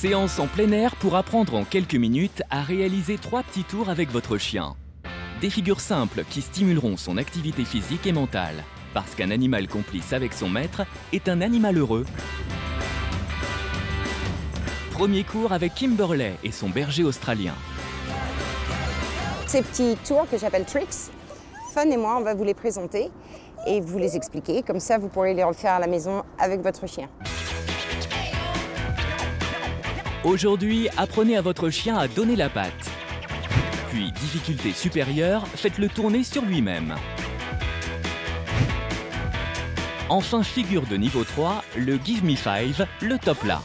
Séance en plein air pour apprendre en quelques minutes à réaliser 3 petits tours avec votre chien. Des figures simples qui stimuleront son activité physique et mentale. Parce qu'un animal complice avec son maître est un animal heureux. Premier cours avec Kimberley et son berger australien. Ces petits tours que j'appelle tricks, Fun et moi, on va vous les présenter et vous les expliquer. Comme ça, vous pourrez les refaire à la maison avec votre chien. Aujourd'hui, apprenez à votre chien à donner la patte. Puis, difficulté supérieure, faites-le tourner sur lui-même. Enfin, figure de niveau 3, le Give Me 5, le top là.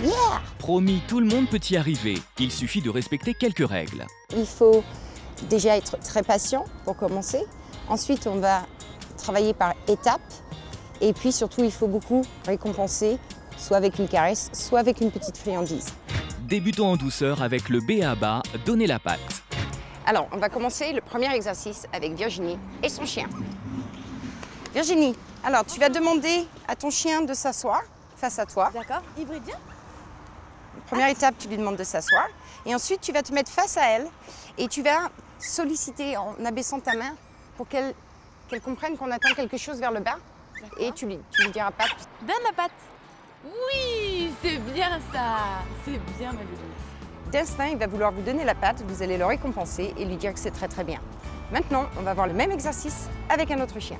Yeah! Promis, tout le monde peut y arriver. Il suffit de respecter quelques règles. Il faut déjà être très patient pour commencer. Ensuite, on va travailler par étapes. Et puis surtout, il faut beaucoup récompenser, soit avec une caresse, soit avec une petite friandise. Débutons en douceur avec le B.A.B.A. Donner la patte. Alors, on va commencer le premier exercice avec Virginie et son chien. Virginie, alors tu vas demander à ton chien de s'asseoir face à toi. D'accord, hybride bien. Première étape, tu lui demandes de s'asseoir. Et ensuite, tu vas te mettre face à elle et tu vas solliciter en abaissant ta main pour qu'elle comprenne qu'on attend quelque chose vers le bas. Et tu lui diras patte. Donne la patte. Oui, c'est bien ça. C'est bien, ma bébé. D'instinct, il va vouloir vous donner la patte, vous allez le récompenser et lui dire que c'est très très bien. Maintenant, on va voir le même exercice avec un autre chien.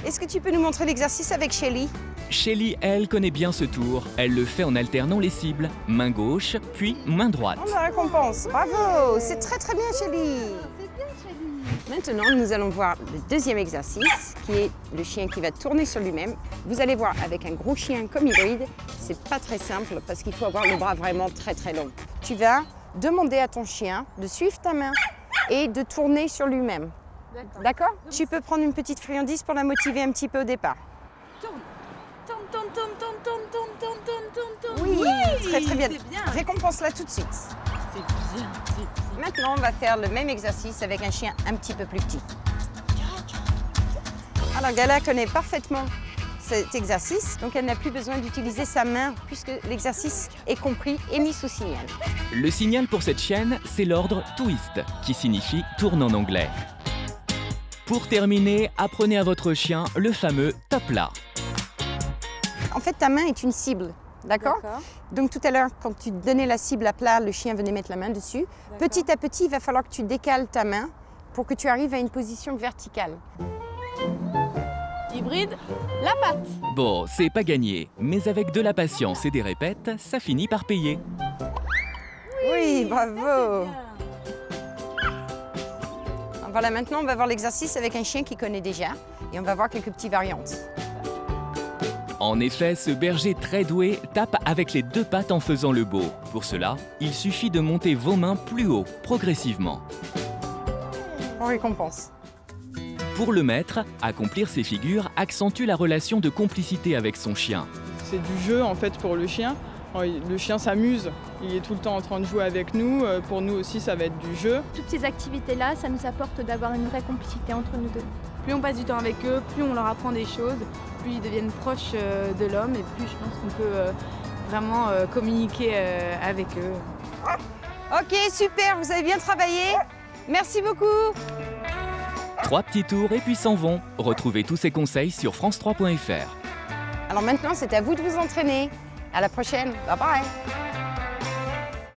Est-ce que tu peux nous montrer l'exercice avec Shelly? Shelly, elle, connaît bien ce tour. Elle le fait en alternant les cibles. Main gauche, puis main droite. On la récompense. Bravo! C'est très très bien, Shelly. C'est bien, Shelly. Maintenant, nous allons voir le deuxième exercice, qui est le chien qui va tourner sur lui-même. Vous allez voir, avec un gros chien comme hybride, c'est pas très simple parce qu'il faut avoir le bras vraiment très très long. Tu vas demander à ton chien de suivre ta main et de tourner sur lui-même. D'accord? Tu peux prendre une petite friandise pour la motiver un petit peu au départ. Tourne. Tourne, tourne, tourne, tourne, tourne, tourne, tourne, tourne, tourne, tourne. Oui, très très bien. C'est bien. Récompense-la tout de suite. C'est bien, c'est bien. Maintenant, on va faire le même exercice avec un chien un petit peu plus petit. Alors, Gala connaît parfaitement cet exercice, donc elle n'a plus besoin d'utiliser sa main puisque l'exercice est compris et mis sous signal. Le signal pour cette chienne, c'est l'ordre twist, qui signifie tourne en anglais. Pour terminer, apprenez à votre chien le fameux top là. En fait, ta main est une cible, d'accord? Donc tout à l'heure, quand tu donnais la cible à plat, le chien venait mettre la main dessus. Petit à petit, il va falloir que tu décales ta main pour que tu arrives à une position verticale. Hybride, la patte. Bon, c'est pas gagné, mais avec de la patience et des répètes, ça finit par payer. Oui, bravo! Bien. Voilà, maintenant, on va voir l'exercice avec un chien qui connaît déjà et on va voir quelques petites variantes. En effet, ce berger très doué tape avec les 2 pattes en faisant le beau. Pour cela, il suffit de monter vos mains plus haut, progressivement. On récompense. Pour le maître, accomplir ces figures accentue la relation de complicité avec son chien. C'est du jeu en fait pour le chien. Le chien s'amuse, il est tout le temps en train de jouer avec nous. Pour nous aussi, ça va être du jeu. Toutes ces activités-là, ça nous apporte d'avoir une vraie complicité entre nous deux. Plus on passe du temps avec eux, plus on leur apprend des choses, plus ils deviennent proches de l'homme et plus je pense qu'on peut vraiment communiquer avec eux. Ok, super, vous avez bien travaillé. Merci beaucoup. 3 petits tours et puis s'en vont. Retrouvez tous ces conseils sur france3.fr. Alors maintenant, c'est à vous de vous entraîner. À la prochaine. Bye bye.